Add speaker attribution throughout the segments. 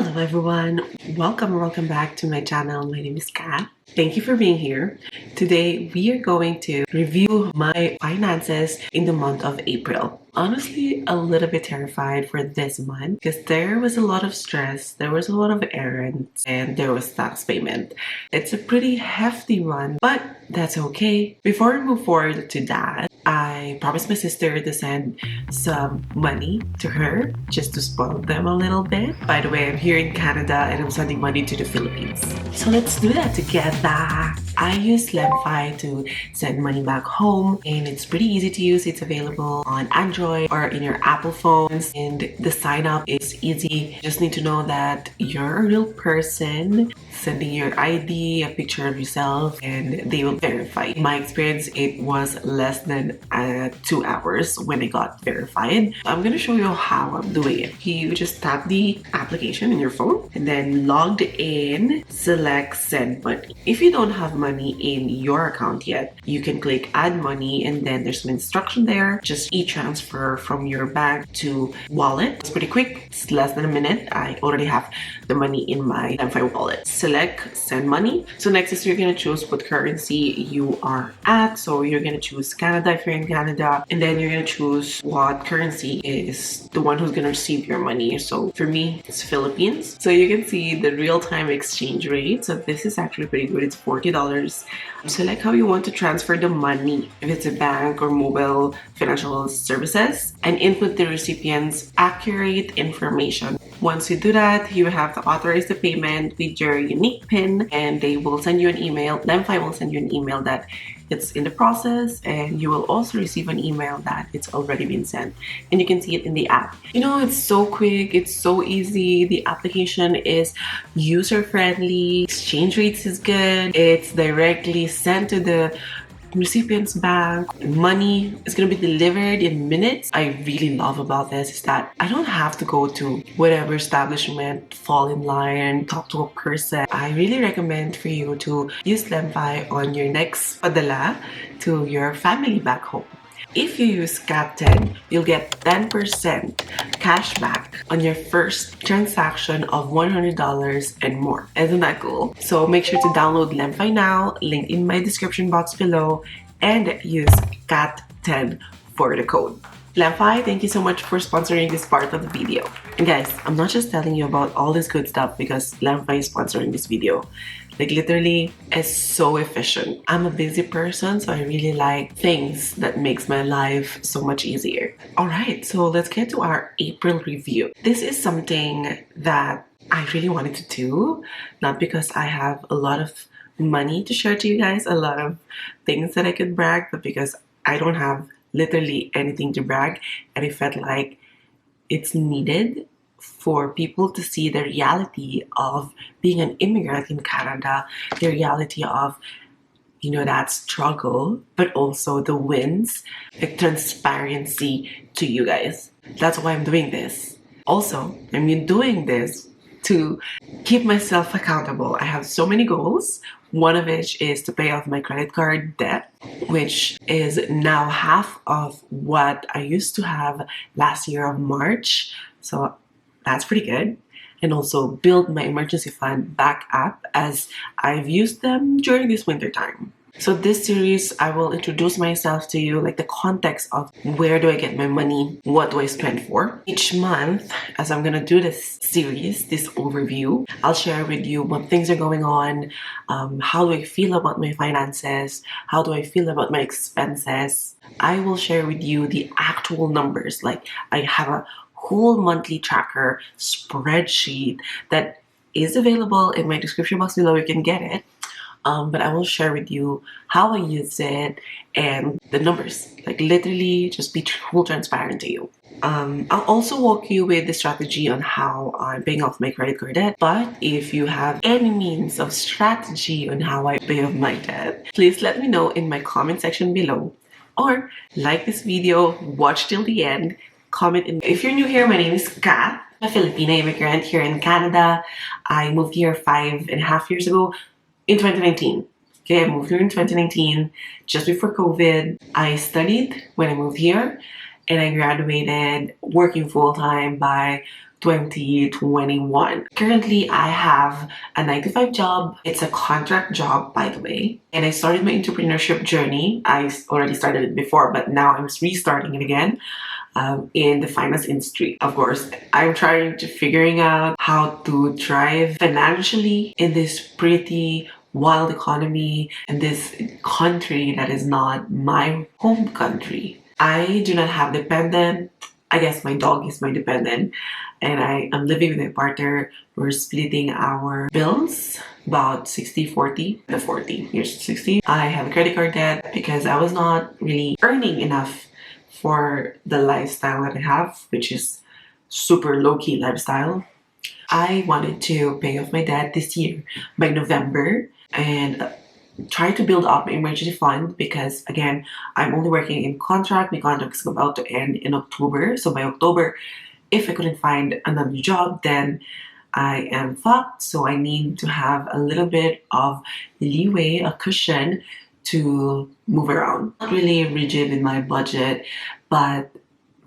Speaker 1: Hello everyone, welcome back to my channel. My name is Kat. Thank you for being here. Today we are going to review my finances in the month of April. Honestly, a little bit terrified for this month because there was a lot of stress, there was a lot of errands, and there was tax payment. It's a pretty hefty one, but that's okay. Before we move forward to that, I promised my sister to send some money to her just to spoil them a little bit. By the way, I'm here in Canada and I'm sending money to the Philippines. So let's do that together. I use LemFi to send money back home, and it's pretty easy to use. It's available on Android or in your Apple phones, and the sign up is easy. You just need to know that you're a real person, sending your ID, a picture of yourself, and they will verify. In my experience, it was less than 2 hours when I got verified. I'm gonna show you how I'm doing it. You just tap the application in your phone and then logged in, select send money. If you don't have money in your account yet, you can click add money, and then there's an instruction there. Just e-transfer from your bank to wallet. It's pretty quick. It's less than a minute. I already have the money in my LemFi wallet. Select send money. So next is you're gonna choose what currency you are at. So you're gonna choose Canada if you're in Canada, and then you're gonna choose what currency is the one who's gonna receive your money. So for me, it's Philippines. So you can see the real-time exchange rate. So this is actually pretty good. It's $40. Select how you want to transfer the money, if it's a bank or mobile financial services, and input the recipient's accurate information. Once you do that, you have to authorize the payment with your unique PIN, and they will send you an email. LemFi will send you an email that it's in the process, and you will also receive an email that it's already been sent, and you can see it in the app. You know, it's so quick, it's so easy. The application is user-friendly, exchange rates is good, it's directly sent to the recipient's bank. Money is going to be delivered in minutes. I really love about this is that I don't have to go to whatever establishment, fall in line, talk to a person. I really recommend for you to use LemFi on your next padala to your family back home. If you use CAT10, you'll get 10% cashback on your first transaction of $100 and more. Isn't that cool? So make sure to download LemFi now, link in my description box below, and use CAT10 for the code. LemFi, thank you so much for sponsoring this part of the video. And guys, I'm not just telling you about all this good stuff because LemFi is sponsoring this video. Like literally, it's so efficient. I'm a busy person, so I really like things that makes my life so much easier. All right, so let's get to our April review. This is something that I really wanted to do, not because I have a lot of money to share to you guys, a lot of things that I could brag, but because I don't have literally anything to brag, and I felt like it's needed for people to see the reality of being an immigrant in Canada, the reality of, you know, that struggle, but also the wins, like transparency to you guys. That's why I'm doing this. Also, I'm doing this to keep myself accountable. I have so many goals. One of which is to pay off my credit card debt, which is now half of what I used to have last year of March. So that's pretty good. And also build my emergency fund back up as I've used them during this winter time. So this series, I will introduce myself to you, like the context of where do I get my money, what do I spend for. Each month, as I'm gonna do this series, this overview, I'll share with you what things are going on, how do I feel about my finances, how do I feel about my expenses. I will share with you the actual numbers, like I have a whole monthly tracker spreadsheet that is available in my description box below. You can get it. But I will share with you how I use it and the numbers, like literally just be full transparent to you. I'll also walk you with the strategy on how I'm paying off my credit card debt. But if you have any means of strategy on how I pay off my debt, please let me know in my comment section below, or like this video, watch till the end, comment in. If you're new here, my name is Kat, a Filipino immigrant here in Canada. I moved here 5.5 years ago. In 2019. Okay, I moved here in 2019, just before COVID. I studied when I moved here, and I graduated working full-time by 2021. Currently, I have a 9 to 5 job. It's a contract job, by the way. And I started my entrepreneurship journey. I already started it before, but now I'm restarting it again in the finance industry. Of course, I'm trying to figuring out how to thrive financially in this pretty wild economy in this country that is not my home country. I do not have dependent. I guess my dog is my dependent, and I am living with my partner. We're splitting our bills about 60-40. The 40, here's 60. I have a credit card debt because I was not really earning enough for the lifestyle that I have, which is super low-key lifestyle. I wanted to pay off my debt this year by November and try to build up my emergency fund because, again, I'm only working in contract. My contract is about to end in October. So by October, if I couldn't find another job, then I am fucked. So I need to have a little bit of leeway, a cushion to move around. Not really rigid in my budget, but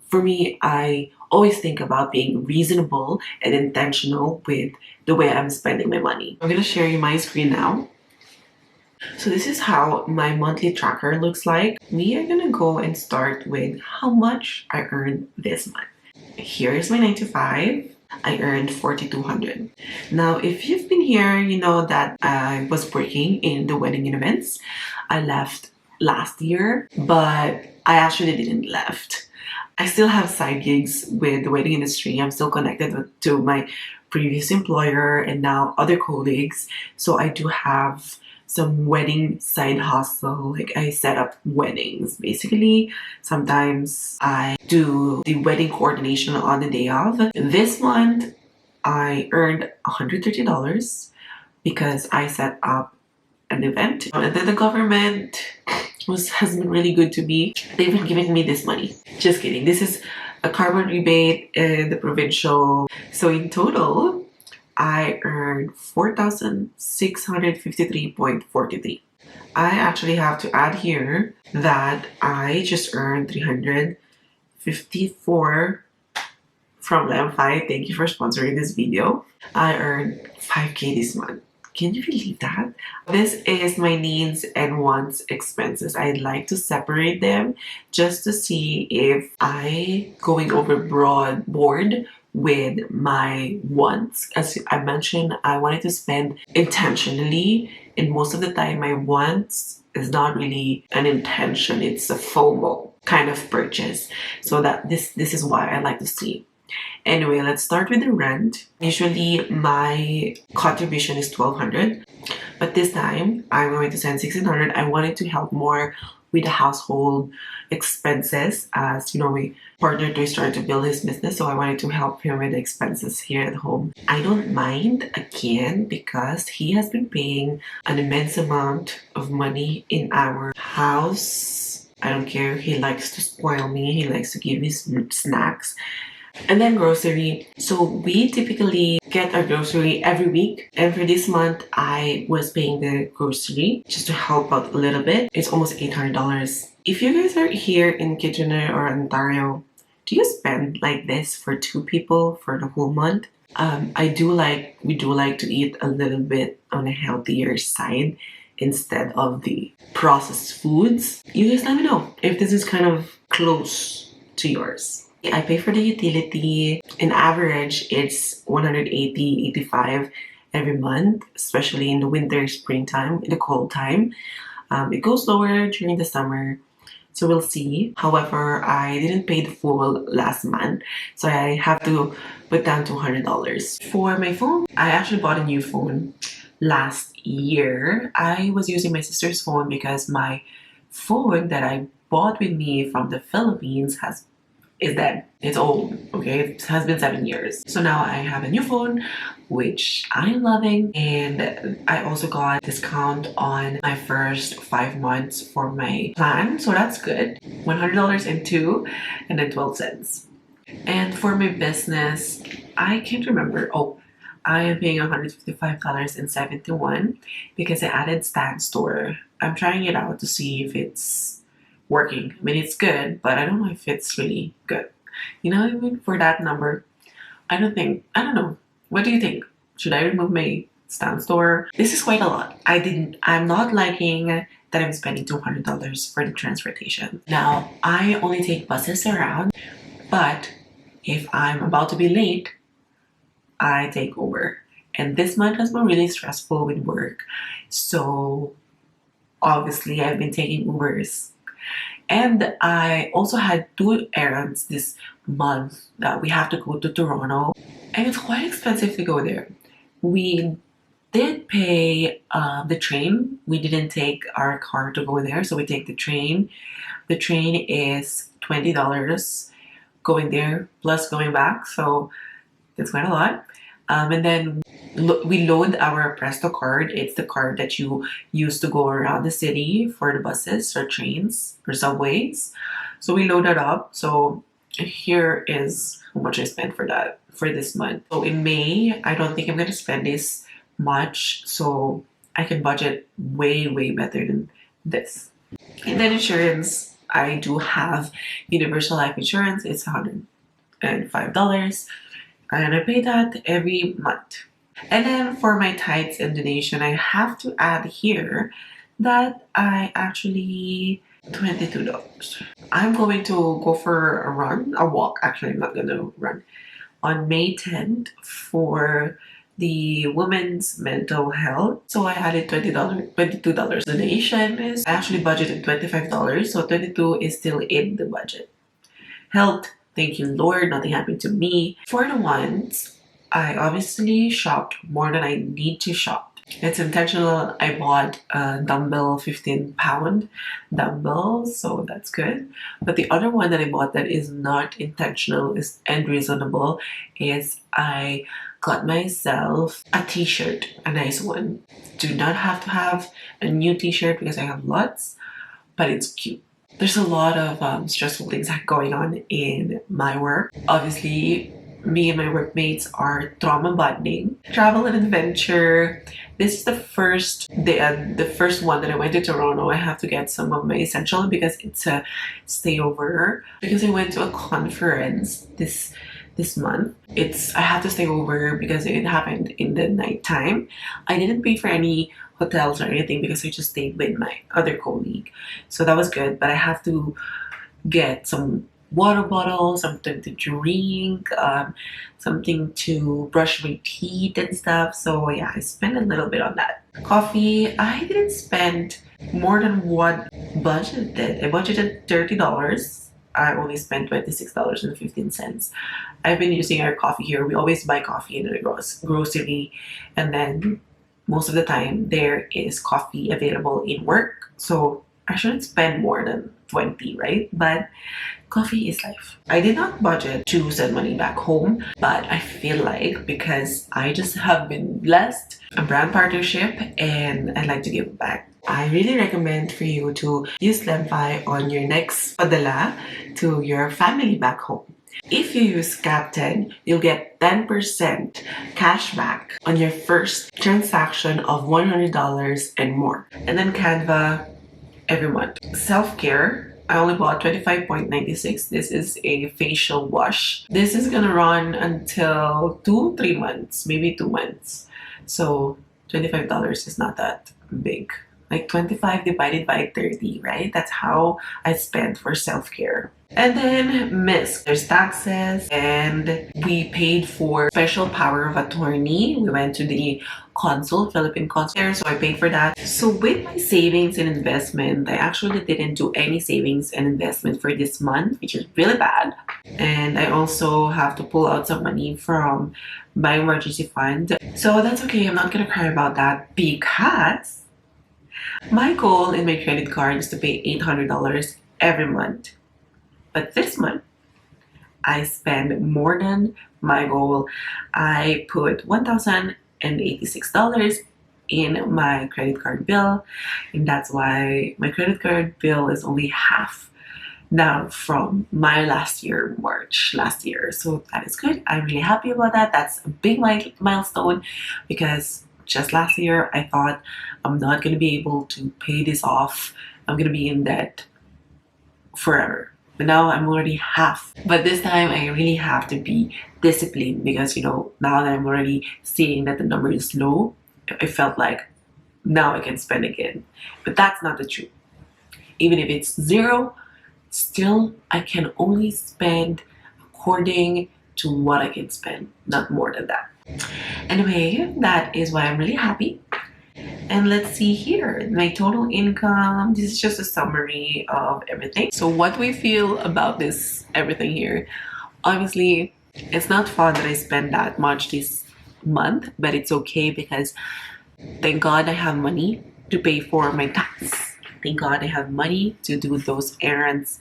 Speaker 1: for me, I always think about being reasonable and intentional with the way I'm spending my money. I'm gonna share you my screen now. So this is how my monthly tracker looks like. We are gonna go and start with how much I earned this month. Here is my 9 to 5. I earned 4,200. Now, if you've been here, you know that I was working in the wedding events. I left last year, but I actually didn't left. I still have side gigs with the wedding industry. I'm still connected to my previous employer and now other colleagues. So I do have some wedding side hustle. Like I set up weddings. Basically, sometimes I do the wedding coordination on the day of. This month, I earned $130 because I set up an event. And then the government has been really good to me. They've been giving me this money. Just kidding. This is a carbon rebate in the provincial. So in total, I earned 4,653.43. I actually have to add here that I just earned 354 from LemFi. Thank you for sponsoring this video. I earned 5K this month. Can you believe that? This is my needs and wants expenses. I'd like to separate them just to see if I going overboard with my wants. As I mentioned, I wanted to spend intentionally, and most of the time my wants is not really an intention, it's a FOMO kind of purchase. So that this is why I like to see. Anyway, let's start with the rent. Usually my contribution is 1,200, but this time I'm going to send 1,600. I wanted to help more with the household expenses, as you know, my partner is trying to build his business, so I wanted to help him with the expenses here at home. I don't mind, again, because he has been paying an immense amount of money in our house. I don't care. He likes to spoil me. He likes to give me snacks. And then grocery. So we typically get our grocery every week. And for this month, I was paying the grocery just to help out a little bit. It's almost $800. If you guys are here in Kitchener or Ontario, do you spend like this for 2 people for the whole month? We do like to eat a little bit on a healthier side instead of the processed foods. You guys let me know if this is kind of close to yours. I pay for the utility. In average, it's 180-85 every month, especially in the winter, springtime, in the cold time. It goes lower during the summer, so we'll see. However, I didn't pay the full last month, so I have to put down $200. For my phone, I actually bought a new phone last year. I was using my sister's phone because my phone that I bought with me from the Philippines is dead. It's old, okay? It has been 7 years. So now I have a new phone, which I'm loving. And I also got a discount on my first 5 months for my plan. So that's good. $100 in 2 and then 12 cents. And for my business, I can't remember. Oh, I am paying $155.71 because I added Stand Store. I'm trying it out to see if it's working. I mean, it's good, but I don't know if it's really good. You know what I mean? For that number, I don't know. What do you think? Should I remove my stand store? This is quite a lot. I'm not liking that I'm spending $200 for the transportation. Now, I only take buses around, but if I'm about to be late, I take Uber. And this month has been really stressful with work. So obviously I've been taking Ubers. And I also had 2 errands this month that we have to go to Toronto. And it's quite expensive to go there. We did pay the train. We didn't take our car to go there, so we take the train. The train is $20 going there plus going back, so that's quite a lot. And then we load our Presto card. It's the card that you use to go around the city for the buses or trains or subways. So we load it up. So here is how much I spent for that for this month. So in May, I don't think I'm going to spend this much. So I can budget way, way better than this. And then insurance, I do have universal life insurance. It's $105. And I pay that every month. And then for my tithes and donation, I have to add here that I actually $22. I'm going to go for a walk. Actually, I'm not going to run on May 10th for the women's mental health. So I added $22 donation. Is I actually budgeted $25, so 22 is still in the budget. Health. Thank you, Lord, nothing happened to me. For the ones, I obviously shopped more than I need to shop. It's intentional. I bought a dumbbell 15-pound dumbbells, so that's good. But the other one that I bought that is not intentional and reasonable is I got myself a t-shirt, a nice one. Do not have to have a new t-shirt because I have lots, but it's cute. There's a lot of stressful things going on in my work. Obviously, me and my workmates are trauma bonding. Travel and adventure. This is the first one that I went to Toronto. I have to get some of my essential because it's a stayover. Because I went to a conference this month. I have to stay over because it happened in the nighttime. I didn't pay for any hotels or anything because I just stayed with my other colleague. So that was good, but I have to get some water bottles, something to drink, something to brush my teeth and stuff. So yeah, I spent a little bit on that. Coffee, I didn't spend more than what budgeted. I budgeted $30. I only spent $26.15. I've been using our coffee here. We always buy coffee in the grocery, and then most of the time there is coffee available in work. So I shouldn't spend more than 20, right? But coffee is life. I did not budget to send money back home, but I feel like because I just have been blessed, a brand partnership, and I'd like to give back. I really recommend for you to use LemFi on your next padala to your family back home. If you use Captain, you'll get 10% cash back on your first transaction of $100 and more. And then Canva every month. Self-care, I only bought 25.96. This is a facial wash. This is gonna run until 2-3 months, maybe 2 months. So $25 is not that big. Like 25 divided by 30, right? That's how I spent for self-care. And then MISC, there's taxes, and we paid for special power of attorney. We went to the Philippine consul there, so I paid for that. So with my savings and investment, I actually didn't do any savings and investment for this month, which is really bad. And I also have to pull out some money from my emergency fund. So that's okay, I'm not gonna cry about that because my goal in my credit card is to pay $800 every month. But this month, I spend more than my goal. I put $1,086 in my credit card bill, and that's why my credit card bill is only half now from my March last year. So that is good. I'm really happy about that. That's a big milestone because just last year I thought I'm not going to be able to pay this off. I'm going to be in debt forever. But now I'm already half. But this time I really have to be disciplined because, now that I'm already seeing that the number is low, it felt like now I can spend again. But that's not the truth. Even if it's zero, still I can only spend according to what I can spend, not more than that. Anyway, that is why I'm really happy. And let's see here, my total income. This is just a summary of everything. So what we feel about this everything here, obviously it's not fun that I spend that much this month, but it's okay because thank God I have money to pay for my tax. Thank God I have money to do those errands.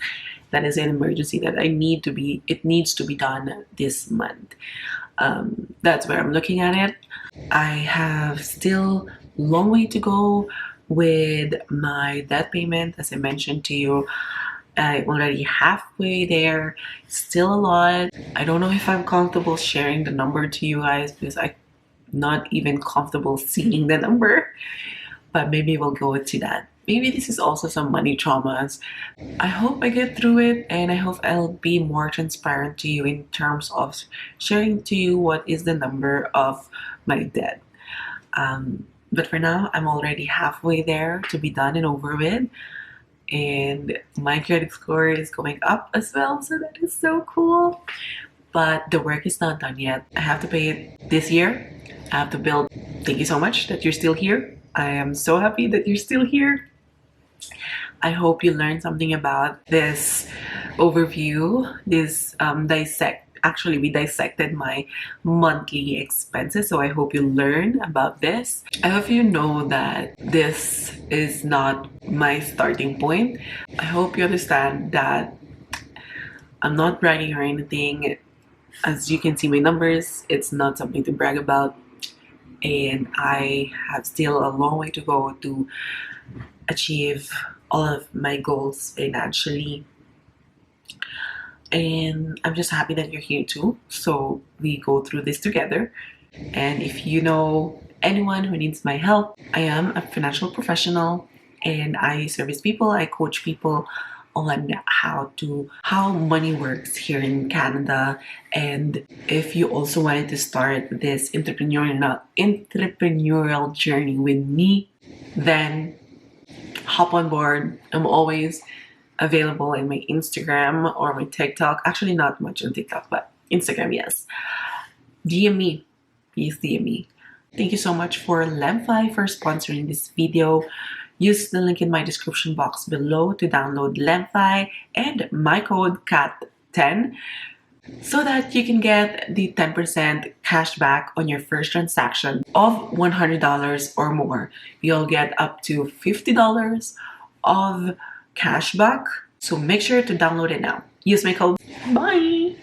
Speaker 1: That is an emergency that it needs to be done this month. That's where I'm looking at it. I have still long way to go with my debt payment. As I mentioned to you, I'm already halfway there. Still a lot. I don't know if I'm comfortable sharing the number to you guys because I'm not even comfortable seeing the number, but maybe we'll go to that. Maybe this is also some money traumas. I hope I get through it, and I hope I'll be more transparent to you in terms of sharing to you what is the number of my debt. But for now, I'm already halfway there to be done and over with. And my credit score is going up as well, so that is so cool. But the work is not done yet. I have to pay it this year. I have to build. Thank you so much that you're still here. I am so happy that you're still here. I hope you learned something about this overview, this Actually, we dissected my monthly expenses, so I hope you learn about this. I hope you know that this is not my starting point. I hope you understand that I'm not bragging or anything. As you can see my numbers, it's not something to brag about, and I have still a long way to go to achieve all of my goals financially. And I'm just happy that you're here too. So we go through this together. And if you know anyone who needs my help, I am a financial professional and I service people, I coach people on how money works here in Canada. And if you also wanted to start this entrepreneurial journey with me, then hop on board. I'm always available in my Instagram or my TikTok. Actually, not much on TikTok, but Instagram, yes. DM me. Please DM me. Thank you so much for LemFi for sponsoring this video. Use the link in my description box below to download LemFi and my code CAT10 so that you can get the 10% cashback on your first transaction of $100 or more. You'll get up to $50 of cashback. So make sure to download it now. Use my code. Bye!